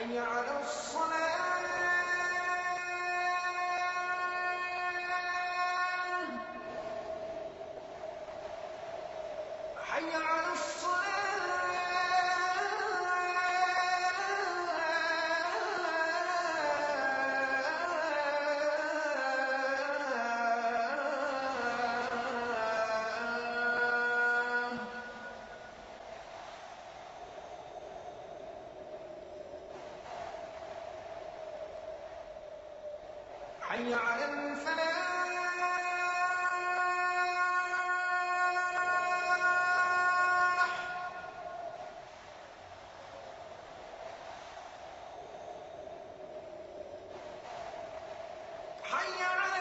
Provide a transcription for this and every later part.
حي على الصلاة حي على حي على الفلاح حي على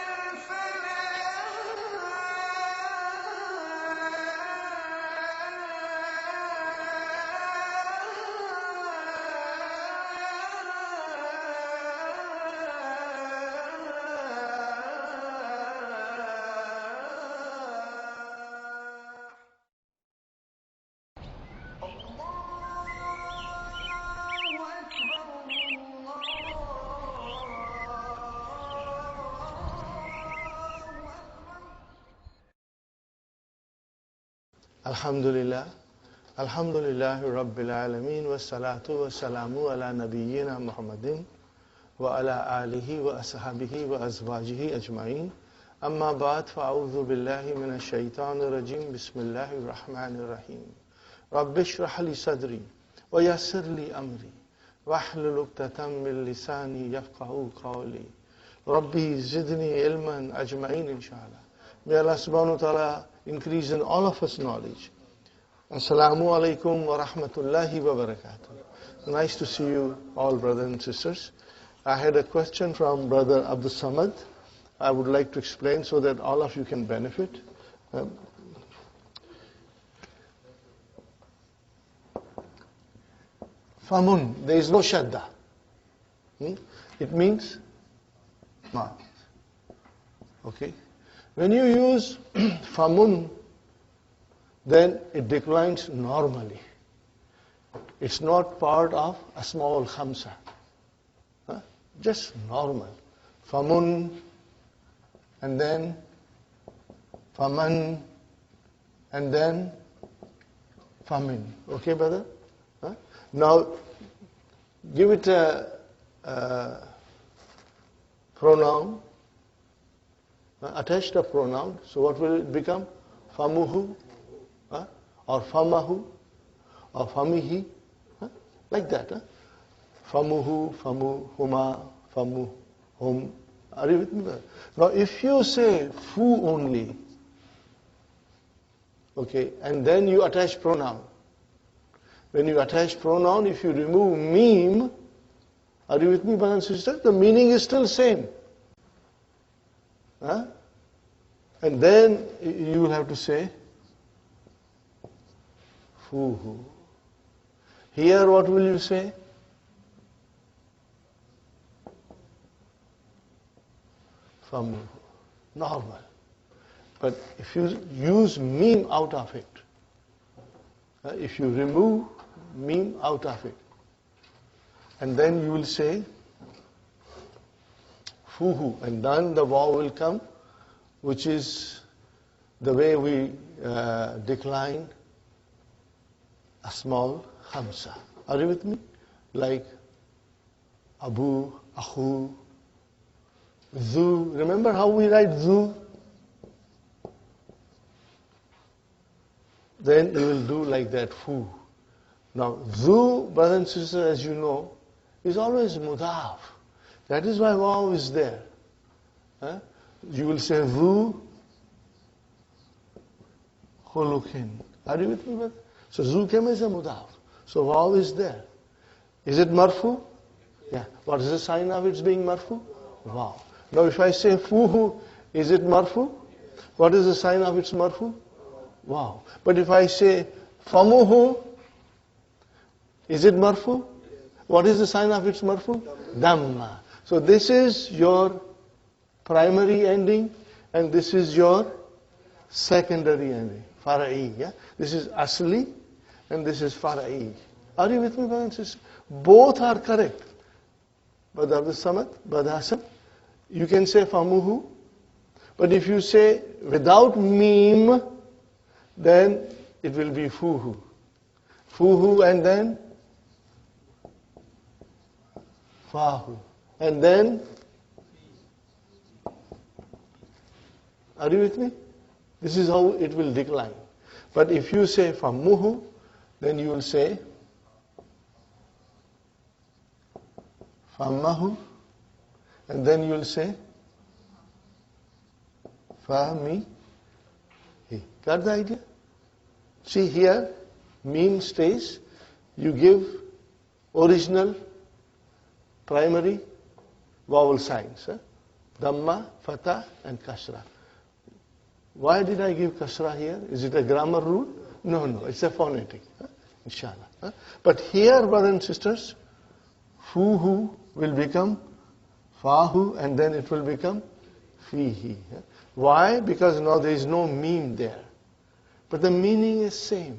Alhamdulillah, Alhamdulillahi Rabbil Alameen, wa salatu wa salamu ala nabiyyina Muhammadin wa ala alihi wa ashabihi wa azwajihi ajma'in. Amma ba'd, fa'udhu billahi minash shaitanir rajim, bismillahir rahmanir rahim. Rabbi shrah li sadri wa yassir li amri wahlul 'uqdatam min lisani yafqahu qawli. Rabbi zidni ilman ajma'in inshallah. May Allah subhanahu wa ta'ala increase in all of us knowledge. Assalamu alaikum wa rahmatullahi wa barakatuh. Nice to see you all, brothers and sisters. I had a question from Brother Abdul Samad. I would like to explain so that all of you can benefit. Famun, there is no shadda. It means mouth. Okay? When you use famun, then it declines normally. It's not part of asmaul khamsa. Just normal. Famun, and then faman, and then famin. Okay, brother? Now, give it a pronoun. Attach the pronoun, so what will it become? Famuhu, or famahu, or famihi, like that. Famuhu, famu, huma, famu, hum. Are you with me? Now if you say fu only, okay, and then you attach pronoun. When you attach pronoun, if you remove meme, are you with me, brothers and sisters? The meaning is still same. And then you will have to say fuhu. Here what will you say? Famuhu. Normal. But if you use meme out of it, if you remove meme out of it, and then you will say fuhu, and then the waw will come, which is the way we decline asmaul khamsa. Are you with me? Like abu, akhu, zu. Remember how we write zu? Then you will do like that, fu. Now, zu, brothers and sisters, as you know, is always mudaf. That is why waw is there. You will say zu khulukin. Are you with me, brother? So zu came as a mudaf. So waw is there. Is it marfu? Yeah. What is the sign of its being marfu? Waw. Now if I say fuhu, is it marfu? What is the sign of its marfu? Waw. But if I say famuhu, is it marfu? What is the sign of its marfu? Dhamma. So this is your primary ending, and this is your secondary ending, fara'i. Yeah? This is asli, and this is fara'i. Are you with me, brothers and sisters? Both are correct. Bad Abdul Samad, Bad Hassan. You can say famuhu. But if you say without meme, then it will be fuhu. Fuhu and then fahu. And then, are you with me? This is how it will decline. But if you say famuhu, then you will say famahu, and then you will say fami. Got the idea? See here, meme stays. You give original primary vowel signs. Dhamma, Fatha and Kasra. Why did I give Kasra here? Is it a grammar rule? No, it's a phonetic. Inshallah. But here, brothers and sisters, Fuhu will become Fahu and then it will become Fihi. Why? Because now there is no meme there. But the meaning is same.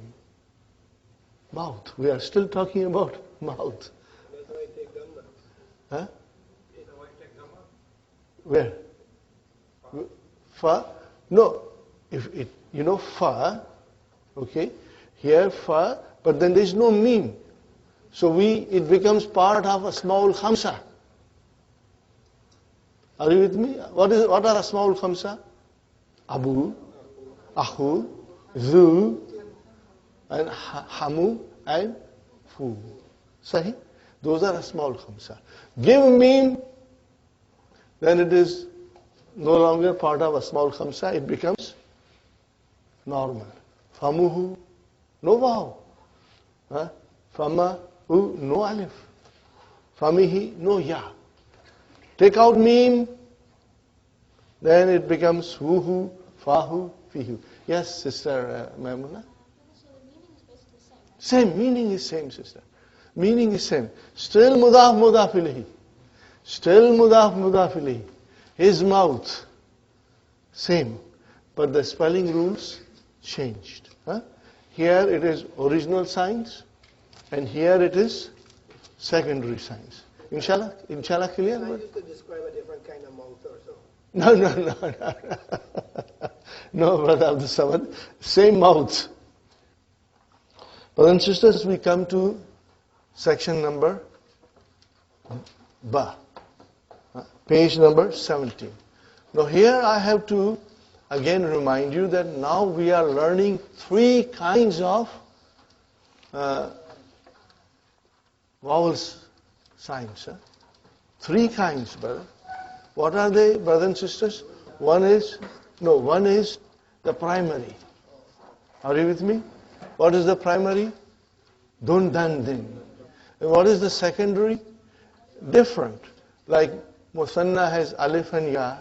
Mouth. We are still talking about mouth. Huh? Where? Fa? No. If it, fa, okay, here fa, but then there is no meme. So it becomes part of a small khamsa. Are you with me? What are a small khamsa? Abu, Ahu, Zu, and Hamu, and Fu. Sahi? Those are a small khamsa. Give meme, then it is no longer part of a small khamsa, it becomes normal. Famuhu, no vav. Famahu, no alif. Famihi, no ya. Take out meme, then it becomes huhu, fahu, fihu. Yes, Sister Maimuna? So the meaning is basically the same. Same, meaning is same, sister. Meaning is same. Still mudaf mudaf ilayhi. Still mudaf mudaf ilayhi. His mouth, same. But the spelling rules changed. Here it is original signs, and here it is secondary signs. Inshallah clear? I used to describe a different kind of mouth or so. No. No, Brother Abdul Samad. Same mouth. Brothers and sisters, we come to section number Ba. Page number 17. Now here I have to again remind you that now we are learning three kinds of vowels signs. Three kinds, brother. What are they, brothers and sisters? One is the primary. Are you with me? What is the primary? Dun, dan, din. And what is the secondary? Different. Like Musanna has alif and ya.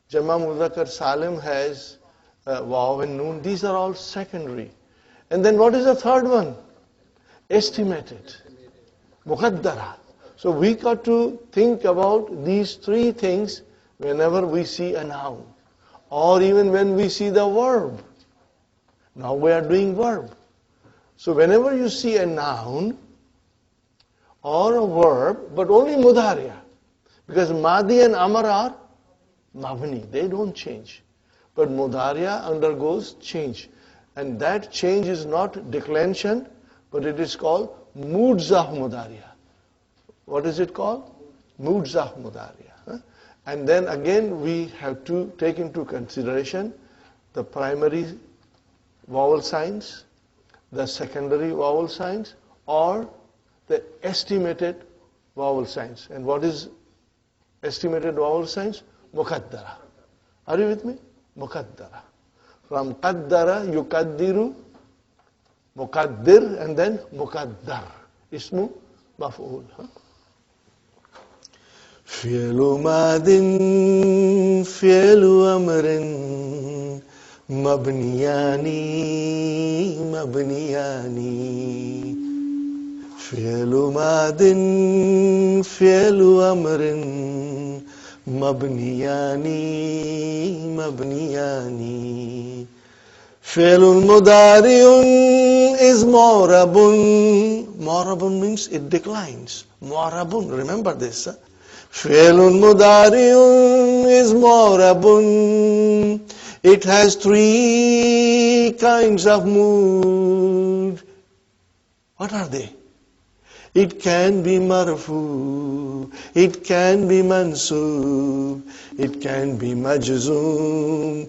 Jama Mudhakkar Salim has waw and noon. These are all secondary. And then what is the third one? Estimated. Muqaddara. So we got to think about these three things whenever we see a noun. Or even when we see the verb. Now we are doing verb. So whenever you see a noun or a verb, but only mudhariya. Because Madi and Amar are Mabni, they don't change. But Mudhariya undergoes change. And that change is not declension, but it is called Mudzah Mudhariya. What is it called? Mudzah Mudhariya. And then again we have to take into consideration the primary vowel signs, the secondary vowel signs, or the estimated vowel signs. And what is estimated vowel signs? Muqaddara. Are you with me? Muqaddara. From qaddara, yukaddiru, muqaddir, and then muqaddar. Ismu maf'ul. Fi'lu madin, fi'lu amrin, mabniyani, mabniyani. Fi'lu madin, fi'lu amrin, mabniyani, mabniyani. Fi'lun mudari'un is mu'rabun. Mu'rabun means it declines. Mu'rabun, remember this. Fi'lun mudari'un is mu'rabun. It has three kinds of mood. What are they? It can be marfu, it can be mansub, it can be majzoom,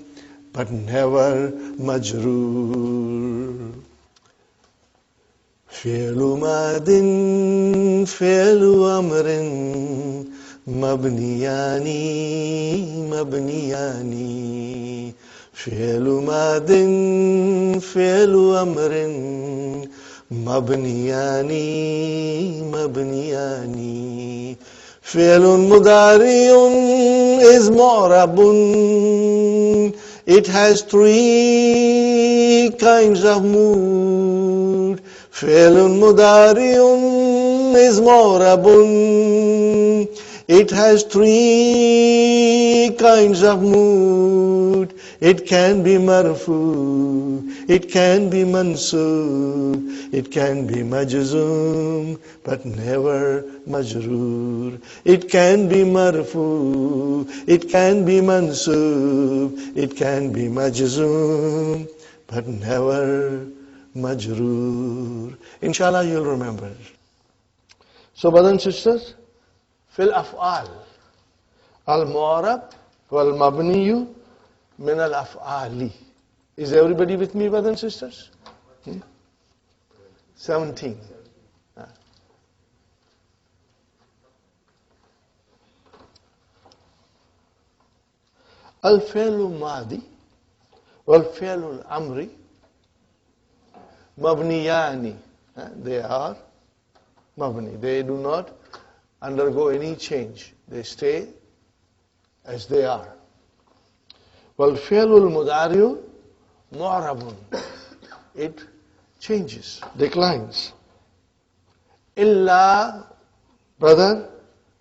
but never majroor. Fi'lu madin, fi'lu amrin, mabniyani, mabniyani. Fi'lu madin, fi'lu amrin, mabniyani, mabniyani. Fi'lun mudari'un is mu'rabun. It has three kinds of mood. Fi'lun mudari'un is mu'rabun. It has three kinds of mood. It can be marfu, it can be mansub, it can be majzoom, but never majroor. It can be marfu, it can be mansub, it can be majzoom, but never majroor. Inshallah you'll remember it. So brothers and sisters, fil af'al, al-mu'arab wal-mabniyu min al-af'ali. Is everybody with me, brothers and sisters? 17. Al-fi'lu madi wal-fi'lu al-amri mabniyani. They are mabni. They do not undergo any change. They stay as they are. وَالْفِعْلُ الْمُضَارِعُ مُعْرَبٌ. It changes, declines. Illa, brother,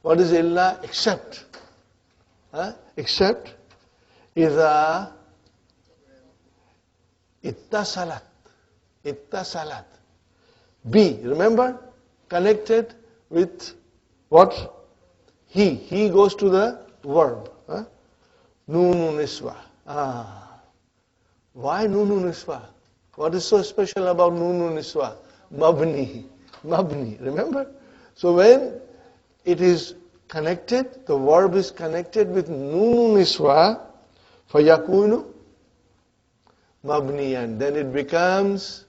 what is illa? Except. Except إذا اتصلت. اتصلت. Be, remember? Connected with what? He. He goes to the verb. Nunu niswa. Why Nunu niswa? What is so special about Nunu niswa? Mabni. Mabni. Remember? So when it is connected, the verb is connected with Nunu niswa, fayakunu mabniyan. Then it becomes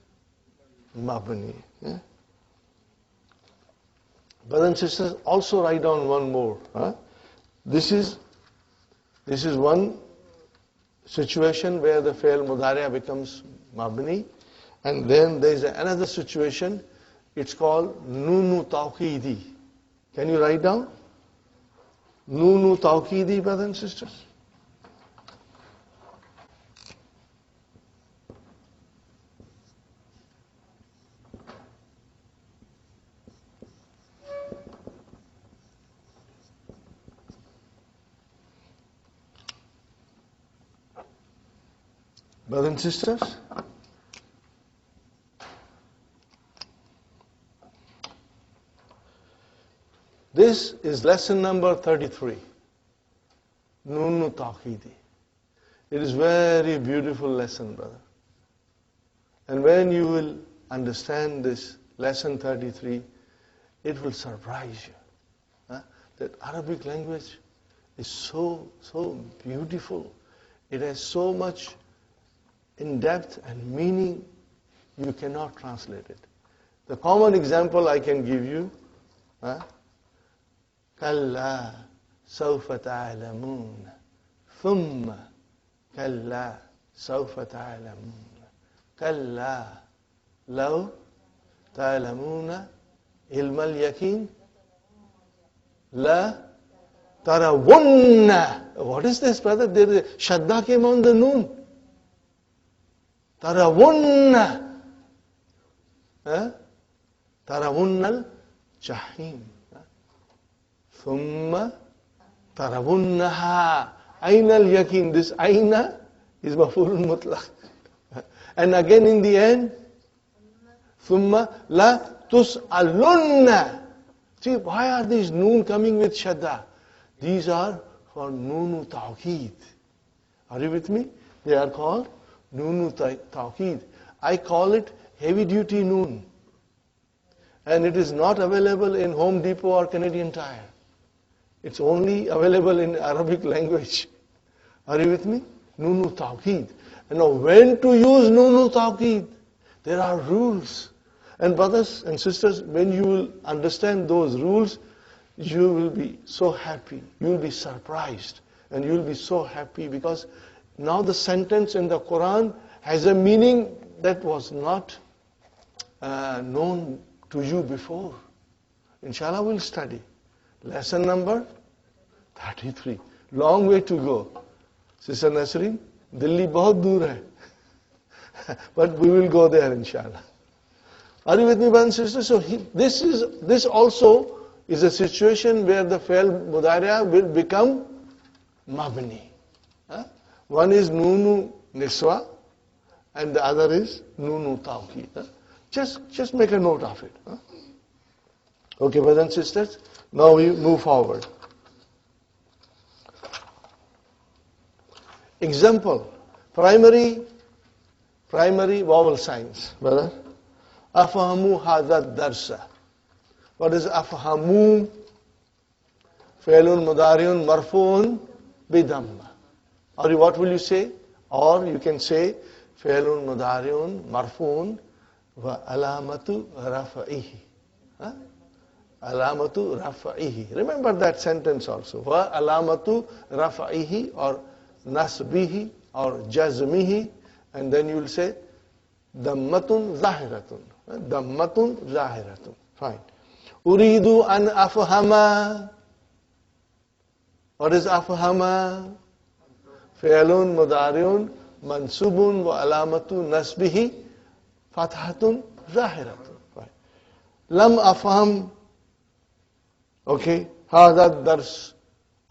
mabni. Brothers and sisters, also write down one more. This is one situation where the fi'l mudari'a becomes mabni, and then there is another situation. It's called nunu tawqidi. Can you write down? Nunu tawqidi, brothers and sisters. Brothers and sisters, this is lesson number 33, Nunu Tawqidi. It is very beautiful lesson, brother. And when you will understand this lesson 33, it will surprise you. That Arabic language is so beautiful. It has so much in depth and meaning, you cannot translate it. The common example I can give you, كَلَّا سَوْفَ تَعْلَمُونَ ثُمَّ كَلَّا سَوْفَ تَعْلَمُونَ كَلَّا لَوْ تَعْلَمُونَ عِلْمَ الْيَقِينِ لَا تَرَوُنَّ. What is this, brother? There Shadda came on the noon. تَرَوُنَّ تَرَوُنَّ الْجَحِيمِ ثُمَّ تَرَوُنَّهَا أَيْنَ الْيَقِينِ. This أَيْنَ is مفعول مطلق. And again in the end, ثُمَّ لَا تُسْأَلُنَّ. See, why are these noon coming with shadda? These are for Nunu Tawqeed. Are you with me? They are called Nunu Tawqeed. I call it heavy duty Noon. And it is not available in Home Depot or Canadian Tire. It's only available in Arabic language. Are you with me? Nunu Tawqeed. And now when to use Nunu Tawqeed? There are rules. And brothers and sisters, when you will understand those rules, you will be so happy. You will be surprised. And you will be so happy because now the sentence in the Quran has a meaning that was not known to you before. Inshallah, we'll study. Lesson number 33. Long way to go. Sister Nasreen, Delhi bahut dur hai. But we will go there, inshallah. Are you with me, brothers and sisters? So this also is a situation where the fi'l mudari'a will become mabni. One is nunu niswa and the other is nunu tawqeed. Just make a note of it. Okay, brothers and sisters, now we move forward. Example, primary vowel signs, brother. Afahamu hadha darsa. What is afahamu? Fi'lun mudari'un marfu'un bidamma. Or what will you say? Or you can say fi'lun mudari'un marfu'un wa alamatu rafa'ihi. Alamatu rafa'ihi. Remember that sentence also. Wa alamatu rafa'ihi or nasbihi or jazmihi. And then you will say dammatun zahiratun. Dammatun zahiratun. Fine. Uridu an afhama. What is afhama? Fi'lun mudari'un mansubun wa alamatu nasbihi fathatun zahiratun. Fine. Lam afham. Okay. Hadha dars.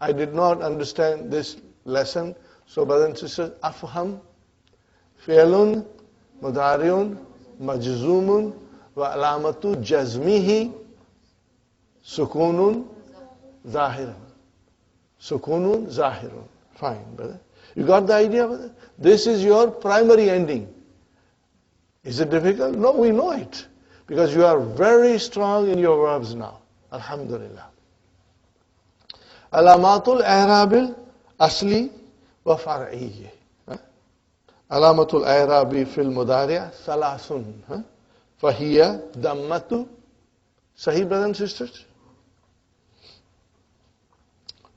I did not understand this lesson. So brothers and sisters, afham. Fi'lun mudari'un majzumun wa alamatu jazmihi sukunun zahirun. Sukunun zahirun. Fine, brother. You got the idea, brother? This is your primary ending. Is it difficult? No, we know it. Because you are very strong in your verbs now. Alhamdulillah. Alamatul i'rabil asli wa far'iyyi. Alamatul i'rabi fil mudari' thalathun. Fahiya dammatu. Sahih, brothers and sisters?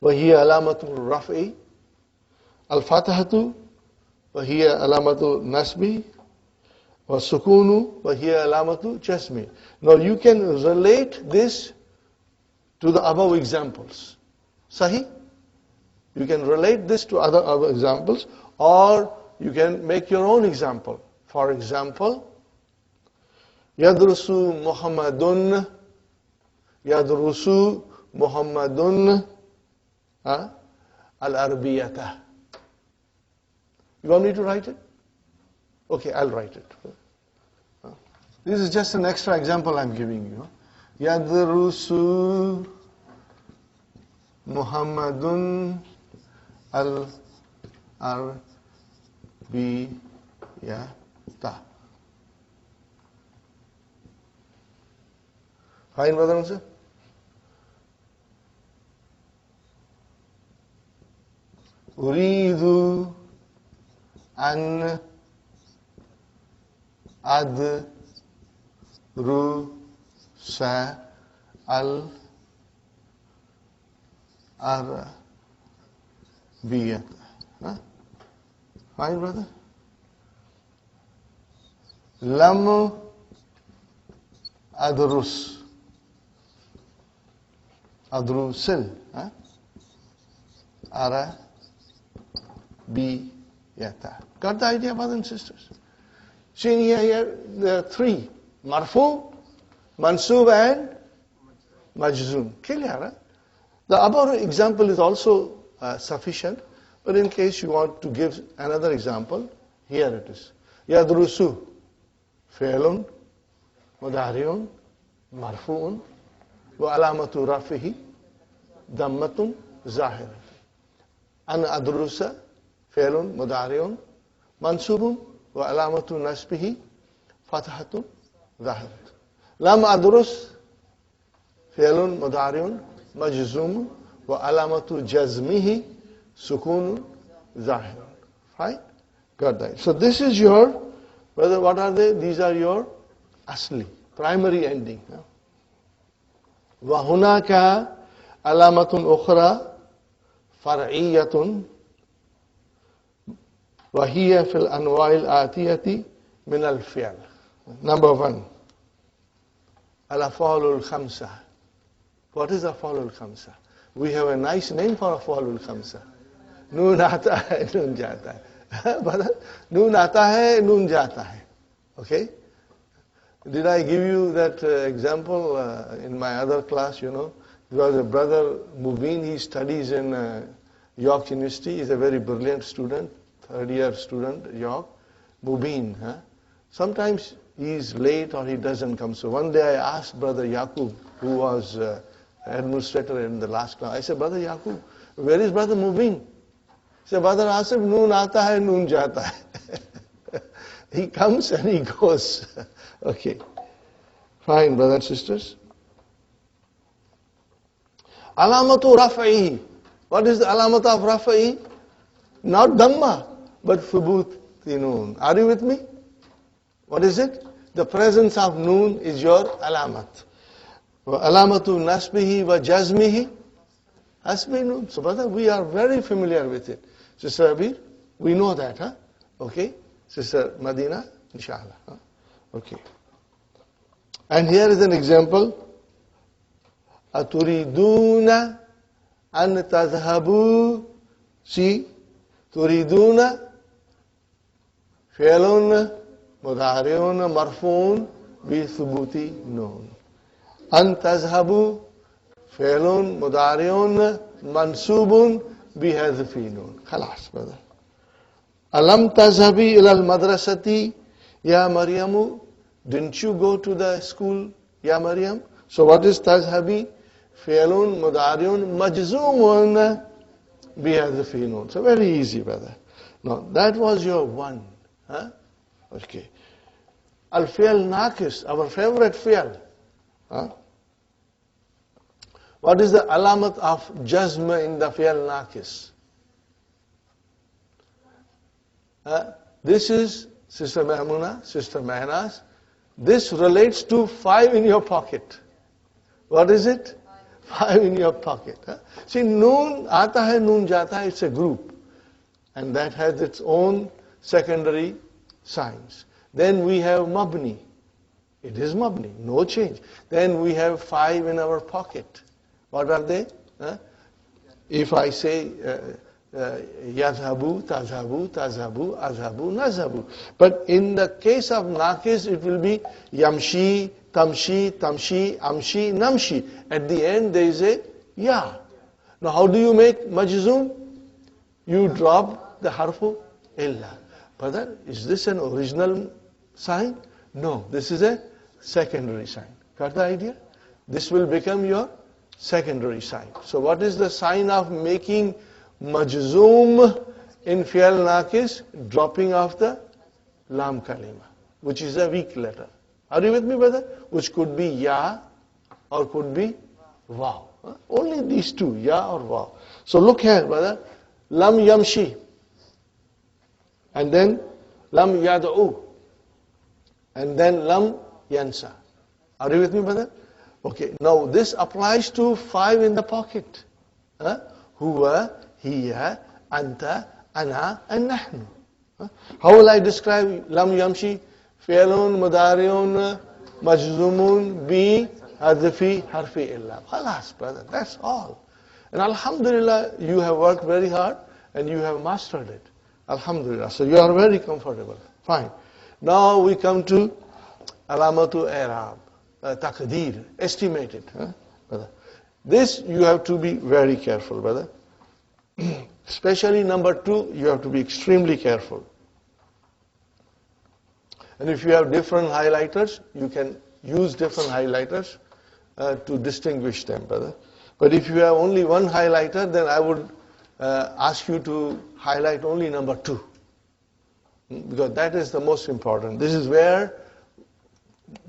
وهي علامة الرفع الفتحة وهي علامة النصب والسكون وهي علامة الجزم. Now you can relate this to the above examples. Sahih? You can relate this to other examples, or you can make your own example. For example, يدرس محمد يدرس محمد al-arbiyata. You want me to write it? Okay, I'll write it. This is just an extra example I'm giving you. Yadrusu Muhammadun al-arbiyata. Fine, brother and sister? Uridu an adrusa al arabiyat. Fine, brother? Lam adrus. Adrusil. Arabiyata. Got the idea, brothers and sisters? See here there are three. Marfu, Mansub and Majzoom. Clear? The above example is also sufficient, but in case you want to give another example, here it is. Yadrusu, Fi'lun, Mudari'un, Marfu'un, wa alamatu rafihi, Dammatun, zahir. An adrusa, fi'lun mudari'un, mansubun, wa alamatu nasbihi, fathatun, zahir. Lam adrus, fi'lun mudari'un, majzumun, wa alamatu jazmihi, sukunun, zahir. Right? Got that. So this is your, what are they? These are your asli, primary ending. وَهُنَاكَ عَلَامَةٌ أُخْرَى فَرْعِيَّةٌ وَهِيَ فِي الْأَنْوَاعِ الْآتِيَةِ مِنَ الْفِعْلِ. Number 1. Al-Af'alul Khamsa. What is Af'alul Khamsa? We have a nice name for Af'alul Khamsa. Noon aata hai, noon jata hai. Noon aata hai, noon jata hai. Okay? Did I give you that example in my other class, you know? There was a brother, Mubin, he studies in York University. He's a very brilliant student, third-year student, York. Mubin. Sometimes he's late or he doesn't come. So one day I asked Brother Yaqub, who was administrator in the last class, I said, Brother Yaqub, where is Brother Mubin? He said, Brother Asif, noon aata hai, noon jata hai. He comes and he goes. Okay. Fine, brothers and sisters. Alamatu raf'i. What is the alamat of raf'i? Not dhamma, but thubut noon. Are you with me? What is it? The presence of noon is your alamat. Alamatu nasbihi wa jazmihi. Hasbi noon. So brother, we are very familiar with it. Sister Abir, we know that, huh? Okay. Sister Madina, inshallah. Huh? Okay. And here is an example. Aturiduna an tadhhabu. See, turiduna fi'lun mudari'un marfu'un bi thubuti noon. An tadhhabu fi'lun mudari'un mansubun bi hadfi noon. Khalas, brother. Alam tazhabi ila al-madrasati ya Maryamu. Didn't you go to the school, ya Maryam? So what is tazhabi? Fi'lun mudari'un majzumun bihadfi noon. So very easy, brother. Now that was your one. Huh? Okay. Al-fi'l naqis, our favorite fi'l. Huh? What is the alamat of jazm in the fi'l naqis? This is Sister Mahmuna, Sister Mehnas. This relates to 5 in your pocket. What is it? 5 in your pocket. See, noon aata hai, noon jata hai, it's a group. And that has its own secondary signs. Then we have mabni. It is mabni, no change. Then we have 5 in our pocket. What are they? If I say yadhabu, tazhabu, tazhabu, azhabu, nazhabu. But in the case of naqis, it will be yamshi, tamshi, tamshi, amshi, namshi. At the end, there is a ya. Now, how do you make majzum? You drop the harfu illa. Brother, is this an original sign? No, this is a secondary sign. Got the idea? This will become your secondary sign. So, what is the sign of making majzoom in fi'al naqis? Dropping of the lam kalima, which is a weak letter. Are you with me, brother? Which could be ya or could be waw. Only these two, ya or waw. So look here, brother. Lam yamshi. And then lam yad'u. And then lam yansa. Are you with me, brother? Okay, now this applies to 5 in the pocket. Huwa, hiya, anta, ana, and nahnu. How will I describe lam yamshi? Fi'lun mudari'un majzumun bi hadfi harfi illa. Khalas, brother, that's all. And alhamdulillah, you have worked very hard and you have mastered it. Alhamdulillah. So you are very comfortable. Fine. Now we come to alamatu i'rab, taqdeer, estimated. Brother. This you have to be very careful, brother. Especially number 2, you have to be extremely careful. And if you have different highlighters, you can use different highlighters to distinguish them, brother. But if you have only one highlighter, then I would ask you to highlight only number 2. Because that is the most important. This is where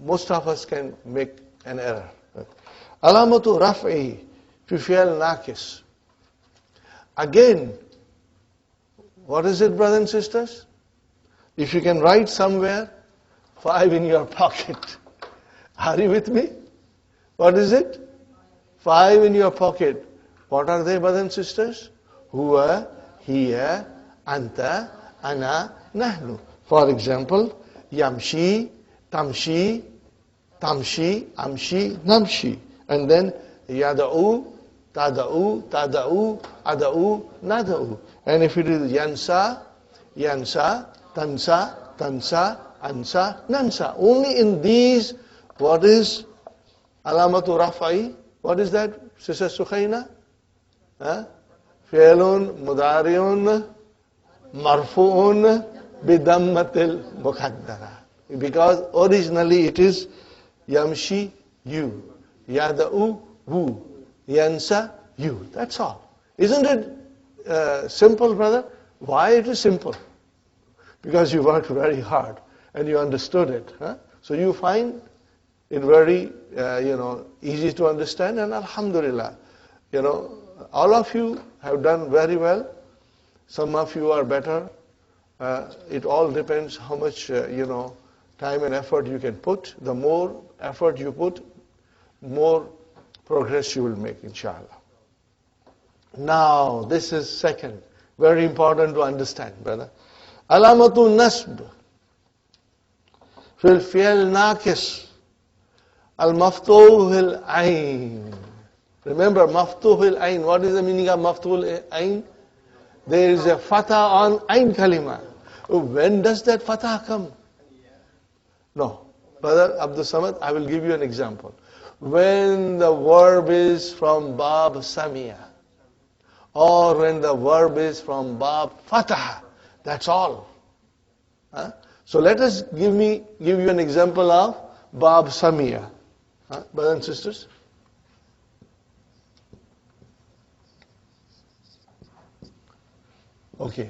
most of us can make an error. Alamatu raf'i fi fi'l naqis. Again, what is it, brothers and sisters? If you can write somewhere, 5 in your pocket. Are you with me? What is it? 5 in your pocket. What are they, brothers and sisters? Huwa, hiya, anta, ana, nahnu. For example, yamshi, tamshi, tamshi, amshi, namshi. And then yada'u, tada'u, tada'u, ada'u, nada'u. And if it is yansa, yansa, tansa, tansa, ansa, nansa. Only in these, what is alamatu rafai? What is that, Sister Sukhaina? Fi'lun, mudariun, marfu'un, bidammatil muqaddara. Because originally it is yamshi, you. Yada'u, wu. Yansa, you. That's all. Isn't it simple, brother? Why it is simple? Because you worked very hard and you understood it. So you find it very, easy to understand, and alhamdulillah, all of you have done very well. Some of you are better. It all depends how much, time and effort you can put. The more effort you put, more progress you will make, inshallah. Now, this is second. Very important to understand, brother. Alamatu nasb fil fi'l naqis al-maftuh al-ayn. Remember, maftuh al-ayn. What is the meaning of maftuh al-ayn? There is a fatah on ayn kalima. When does that fatah come? No. Brother Abdul Samad, I will give you an example. When the verb is from bab samia, or when the verb is from bab fatah, that's all. So let us give you an example of bab samia. Brothers and sisters. Okay.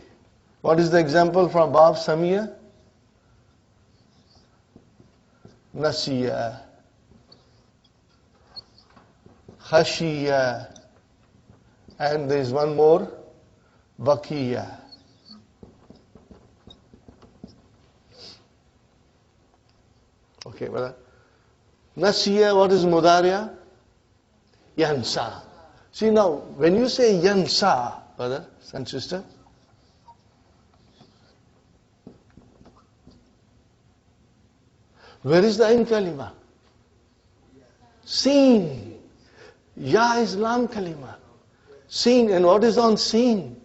What is the example from bab samia? Nasiya, khashiya, and there is one more, bakiya. Okay, brother. Nasiya, what is mudariya? Yansa. See now, when you say yansa, brother and sister, where is the ayn kalima? Seen. Ya is lam kalima. Seen. And what is on seen?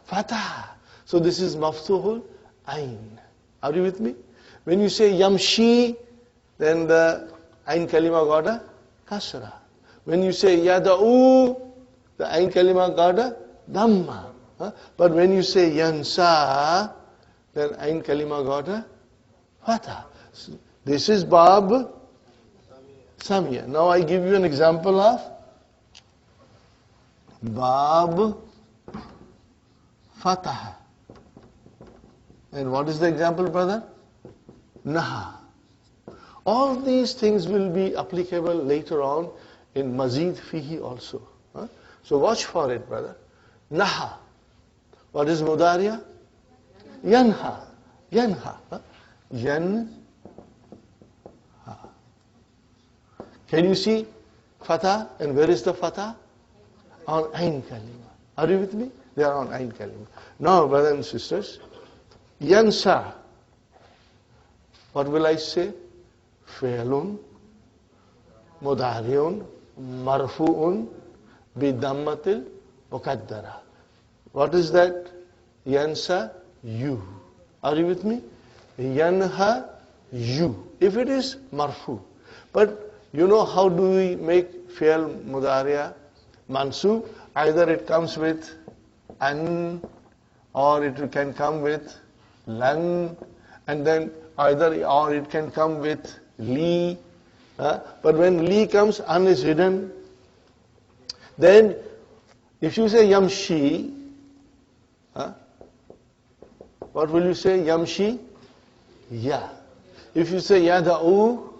Fatah. So this is maftuhul ayn. Are you with me? When you say yamshi, then the ayn kalima got a kasra. When you say yada'u, the ayn kalima got a dhamma. But when you say yansa, then ayn kalima got a fatah. This is bab samia. Now I give you an example of bab fatah. And what is the example, brother? Naha. All these things will be applicable later on in mazid fihi also. So watch for it, brother. Naha. What is mudariya? Yanha. Yanha. Yan. Can you see fatah? And where is the fatah? On ayn kalima. Are you with me? They are on ayn kalima. Now, brothers and sisters, yansa. What will I say? Fi'lun, mudariun, marfu'un, bidammatil muqaddara. What is that? Yansa, you. Are you with me? Yanha, you. If it is marfu. But you know how do we make fi'l mudariya mansub? Either it comes with an, or it can come with lan, and then or it can come with li. But when li comes, an is hidden. Then, if you say yamshi, what will you say? Yamshi? Ya. If you say yada'u,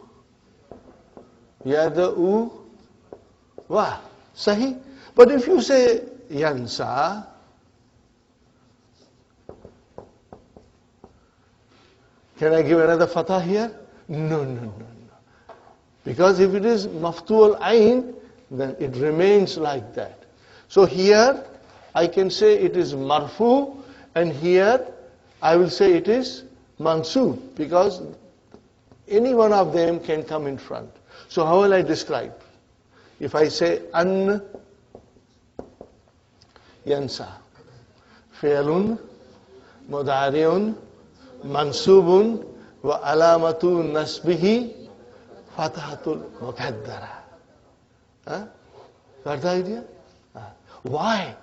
wa. Sahi? But if you say yansa, can I give another fatah here? No. Because if it is maftu al-ain, then it remains like that. So here, I can say it is marfu, and here, I will say it is mansub, because any one of them can come in front. So how will I describe? If I say an yansa, fi'lun mudari'un mansubun wa alamatu nasbihi fatahatul muqaddara. Got the idea? Why?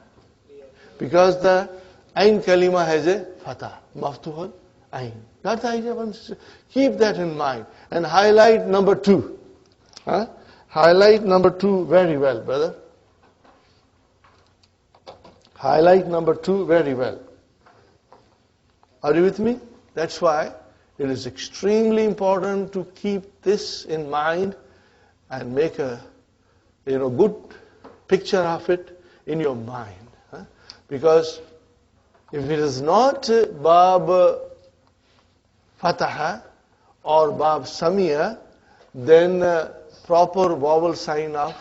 Because the ain kalima has a fatah, maftuhul ain. Got the idea? Keep that in mind. And highlight number 2. Highlight number 2 very well, brother. Highlight number 2 very well. Are you with me? That's why it is extremely important to keep this in mind and make a good picture of it in your mind. Because if it is not Bab Fataha or Bab Samia, then proper vowel sign of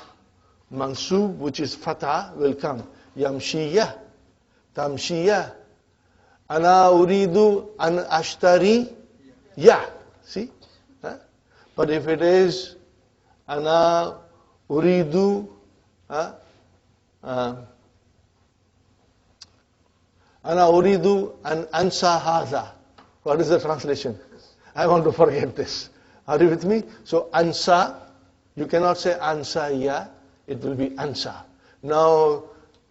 Mansub, which is Fatah, will come. Yamshiya, Tamshiya, Ana uridu an ashtari, ya. See? But if it is Ana uridu, Ana uridu an ansa hadha. What is the translation? I want to forget this. Are you with me? So ansa, you cannot say ansa ya, it will be ansa. Now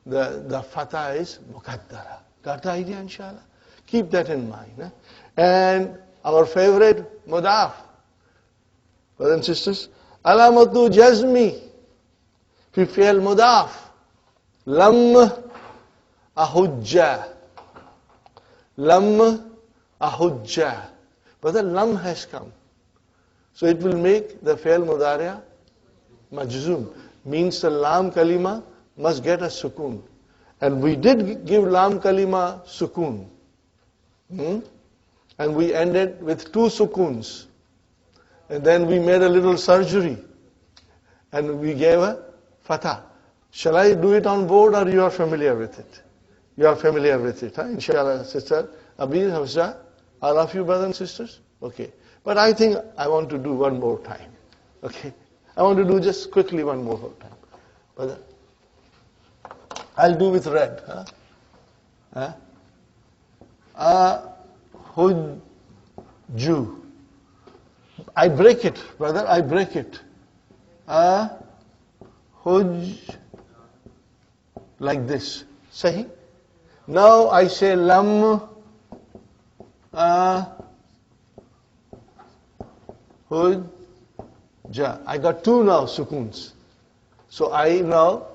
the fatah is muqaddara. Got the idea, inshallah? Keep that in mind. And our favorite mudaf, brothers and sisters, alamatu jazmi fi fi'l mudaf lam ahujja. Lam ahujja. But the lam has come. So it will make the fi'l mudari'a majzoom. Means the lam kalima must get a sukun. And we did give lam kalima sukun. And we ended with 2 sukuns. And then we made a little surgery. And we gave a fatah. Shall I do it on board, or you are familiar with it? You are familiar with it, inshallah, sister. Abir, Hafsa, all of you brothers and sisters? Okay. But I think I want to do one more time. Okay. I want to do just quickly one more time. Brother. I'll do with red. Hujju. I break it, brother, I break it. Huj, like this. Sahi? Now I say lam, hujja. I got 2 now sukuns. So I now,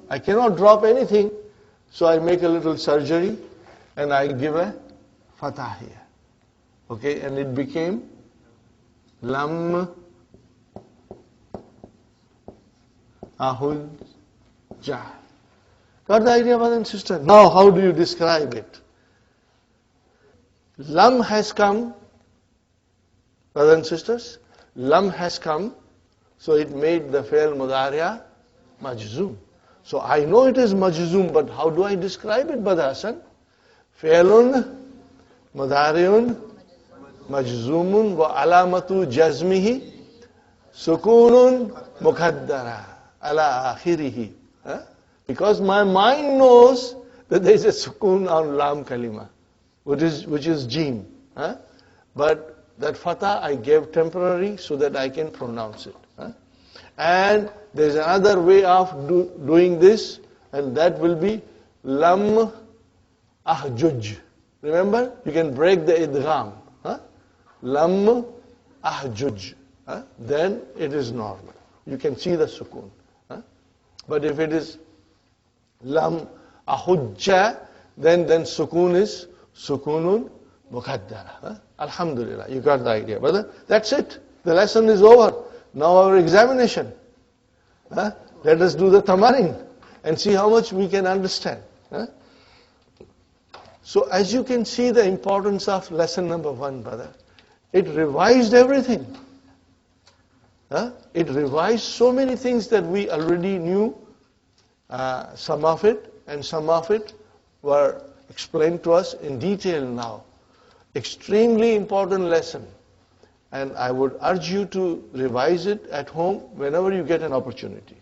I cannot drop anything. So I make a little surgery and I give a fatah here. Okay, and it became lam ahujja. Got the idea, brother and sister? Now, how do you describe it? Lam has come, brothers and sisters. Lam has come, so it made the fi'l mudari'a majzoom. So I know it is majzoom, but how do I describe it, brother Hassan? Fi'lun mudari'un majzoomun wa alamatu jazmihi sukunun muqaddara ala akhirihi. Because my mind knows that there is a sukun on lam kalima, which is jim. But that fatah I gave temporary so that I can pronounce it. And there is another way of doing this, and that will be lam ahjuj. Remember, you can break the idgham. Lam ahjuj. Then it is normal. You can see the sukun. But if it is lam ahujja, then sukoon is sukoonun muqaddara. Huh? Alhamdulillah, you got the idea, brother. That's it. The lesson is over. Now our examination. Huh? Let us do the tamarin and see how much we can understand. Huh? So as you can see the importance of lesson number 1, brother, it revised everything. Huh? It revised so many things that we already knew, some of it, and some of it were explained to us in detail now. Extremely important lesson. And I would urge you to revise it at home whenever you get an opportunity.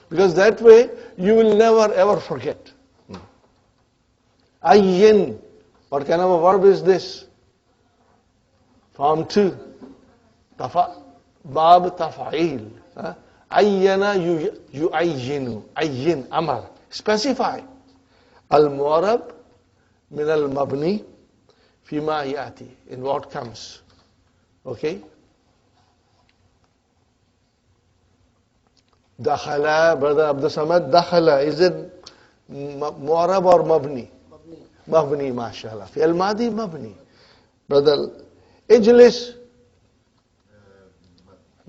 Because that way you will never ever forget. Ayyin. What kind of a verb is this? Form 2. Bab tafa'il. Ayyana yu'ayyinu. Ayyin, amar. Specify. Al-mu'arab min al-mabni fima yati. In what comes. Okay? Dakhala, brother Abdul Samad, dakhala. Is it mu'arab or mabni? Mabni, mashallah. Fi'al madi, mabni. Brother, ijlis,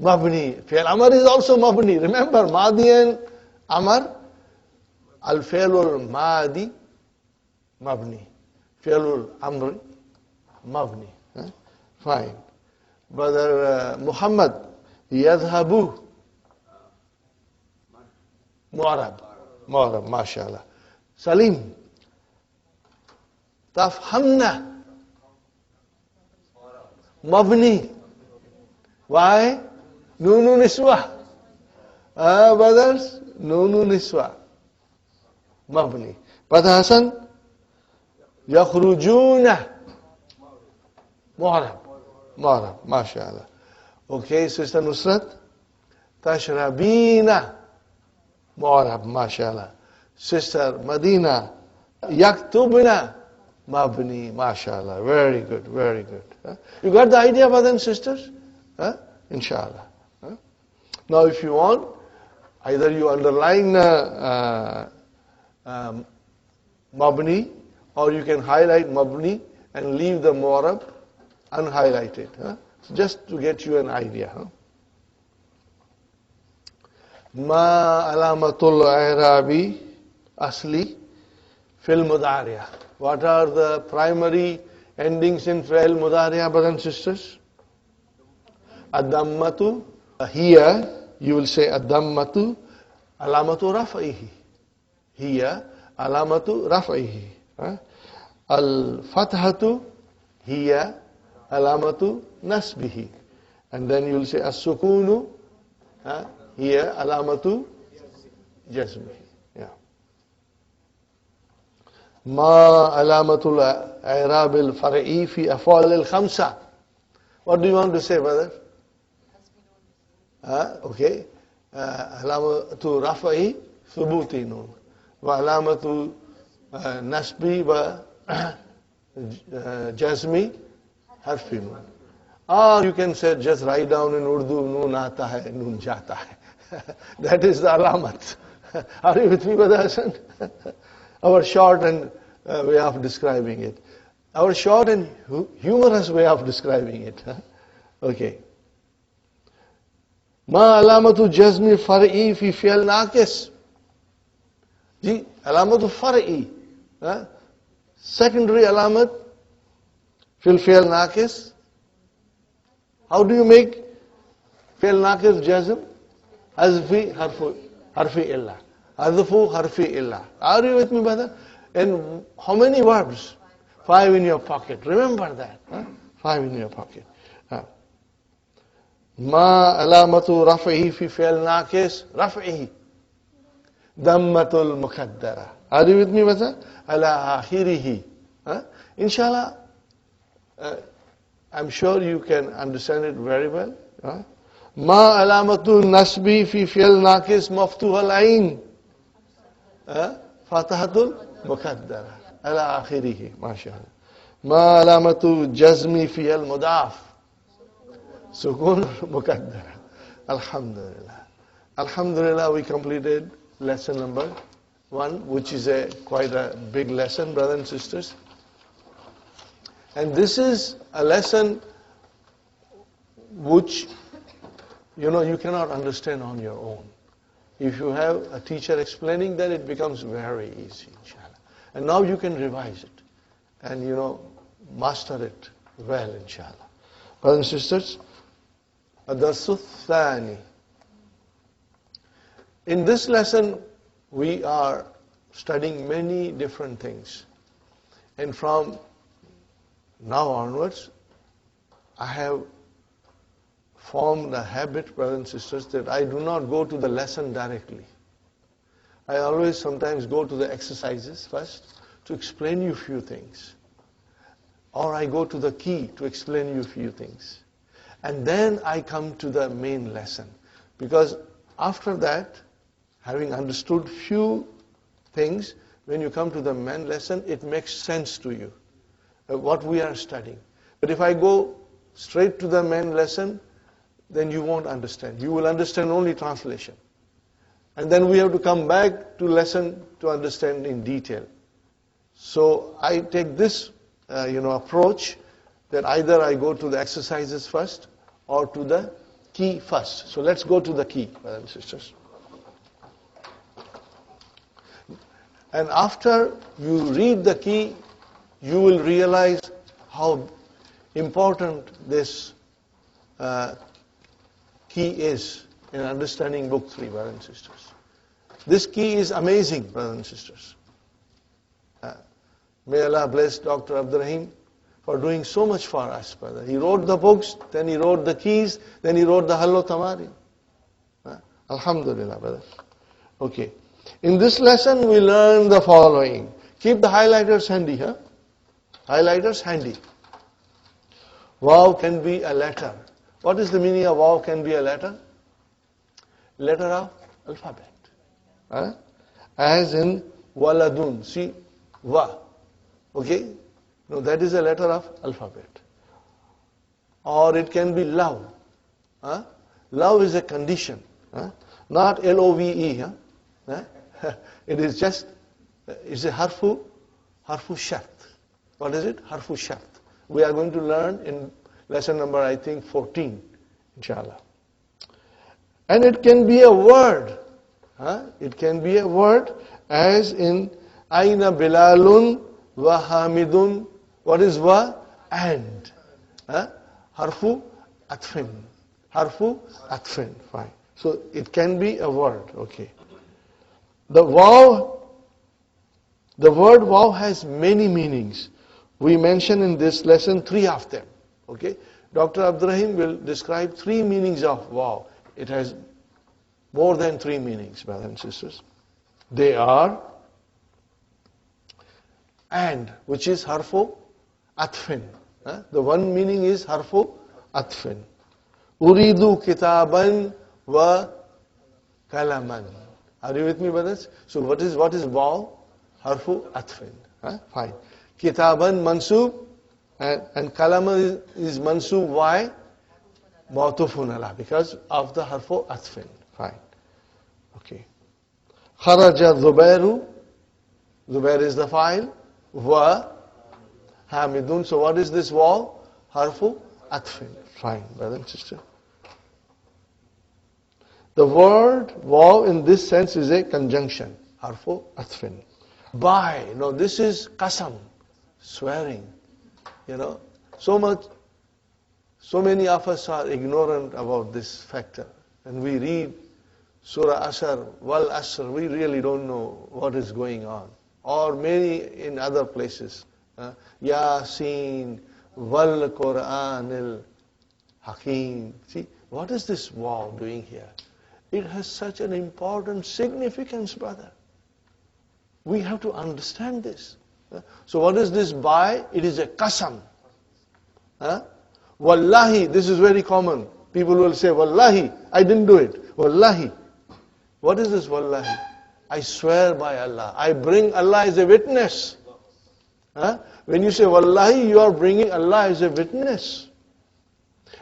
mabni. Fi'al amar is also mabni. Remember, madi and amar, al-fi'lul madi, mabni. Fi'lul amri, mabni. Fine. Brother Muhammad, yadhabu, mu'arab. Mu'arab, mashallah. Salim, tafhamna, mabni. Why? Nunu niswa. Brothers, nunu niswa. Mabni. Brother Hassan, yakhrujuna. Mu'arab. Mu'arab, mashallah. Okay, Sister Nusrat, tashrabina. Mu'arab, mashallah. Sister Madina, yaktubna. Mabni, mashallah. Very good, very good. You got the idea, brothers and sisters? Inshallah. Now if you want, either you underline mabni, or you can highlight mabni and leave the mu'arab unhighlighted. So just to get you an idea. Ma alamatul i'rabi asli fil mudariya. What are the primary endings in fi'l mudariya, brothers and sisters? Ad-dammatu. Here you will say ad-dammatu alamatu raf'ihi. Here alamatu raf'ihi. Al-fathatu here alamatu nasbihi. And then you will say as-sukunu here alamatu jazmihi. Ma alamatul i'rab al-far'i fi af'al al-khamsa. What do you want to say, brother? Okay. Alamatu raf'i thubuti nun. Wa alamatu nasbi wa jazmi harfi nun. Or you can say, just write down in Urdu, noon aata hai, noon jata hai. That is the alamat. Are you with me, brother Hassan? Our short and way of describing it. Our short and humorous way of describing it. Okay. Ma alamatu jazmi far'i fi fi'l naqis. Ji, alamatu far'i. Secondary alamat fil fi'l naqis. How do you make fi'l naqis jazm? Hazfi harfi illa. Hazfu harfi illa. Are you with me, brother? And how many verbs? 5 in your pocket. Remember that. 5 in your pocket. Ma alamatu raf'ihi fi fi'l naqis raf'ihi. Dammatul muqaddara. Are you with me, brother? Ala akhirihi. Inshallah, I'm sure you can understand it very well. Ma alamatu nasbi fi fi'l naqis maftuh al-ain. Fatahatul muqaddara. Ala akhirihi. MashaAllah. Ma alamatu jazmi fi al-mudaf. Sukun muqaddara. Alhamdulillah. Alhamdulillah, we completed lesson number 1, which is quite a big lesson, brothers and sisters. And this is a lesson which, you cannot understand on your own. If you have a teacher explaining, then it becomes very easy, inshallah. And now you can revise it and, master it well, inshallah. Brothers and sisters, الدرس الثاني. In this lesson, we are studying many different things. And from now onwards, I have formed a habit, brothers and sisters, that I do not go to the lesson directly. I always sometimes go to the exercises first to explain you a few things. Or I go to the key to explain you a few things. And then I come to the main lesson. Because after that, having understood few things, when you come to the main lesson, it makes sense to you, what we are studying. But if I go straight to the main lesson, then you won't understand. You will understand only translation. And then we have to come back to lesson to understand in detail. So I take this approach that either I go to the exercises first or to the key first. So let's go to the key, brothers and sisters. And after you read the key, you will realize how important this key is in understanding Book 3, brothers and sisters. This key is amazing, brothers and sisters. May Allah bless Dr. Abdurrahim for doing so much for us, brother. He wrote the books, then he wrote the keys, then he wrote the Hallo Tamari. Alhamdulillah, brother. Okay. In this lesson, we learn the following. Keep the highlighters handy, huh? Highlighters handy. Waw can be a letter. What is the meaning of waw can be a letter? Letter of alphabet. As in waladun. See, wa. Okay? No, that is a letter of alphabet. Or it can be love. Love is a condition. Not L-O-V-E. It is just, it's a harfu shart. What is it? Harfu shart. We are going to learn in lesson number, I think, 14, inshallah. And it can be a word. It can be a word as in Aina Bilalun wa Hamidun. What is wa? And. Harfu atfin. Harfu atfin. Fine. So it can be a word. Okay. The word waw has many meanings. We mention in this lesson 3 of them. Okay? Dr. Abdurrahim will describe 3 meanings of waw. It has more than 3 meanings, brothers and sisters. They are and, which is harfu atfin. The one meaning is harfu atfin. Uridu kitaban wa kalaman. Are you with me, brothers? So what is waw? Harfu atfin. Fine. Kitaban mansub and kalaman is mansub. Why? Mawtufun ala, because of the harfu atfin. Fine. Okay. Kharaja Zubairu. Zubair is the file. Wa Hamidun. So what is this waw? Harfu atfin. Fine, brother and sister. The word waw in this sense is a conjunction. Harfu atfin. By. No, this is qasam. Swearing. So many of us are ignorant about this factor. And we read Surah Asr, Wal Asr, we really don't know what is going on. Or many in other places. Yasin, Wal Quranil Hakim. See, what is this waw doing here? It has such an important significance, brother. We have to understand this. So what is this by? It is a qasam. Wallahi, this is very common. People will say, Wallahi, I didn't do it. Wallahi. What is this wallahi? I swear by Allah. I bring Allah as a witness. When you say wallahi, you are bringing Allah as a witness.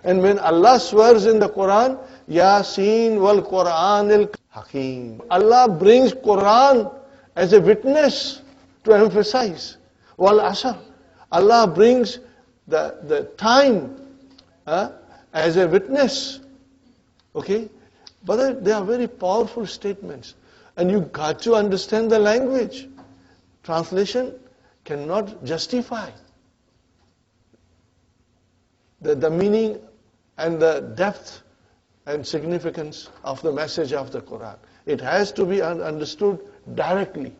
And when Allah swears in the Quran, Yasin wal Quran al Hakim. Allah brings Quran as a witness to emphasize. Wal Asr. Allah brings the time as a witness. Okay? But they are very powerful statements. And you got to understand the language. Translation cannot justify the meaning and the depth and significance of the message of the Quran. It has to be understood directly.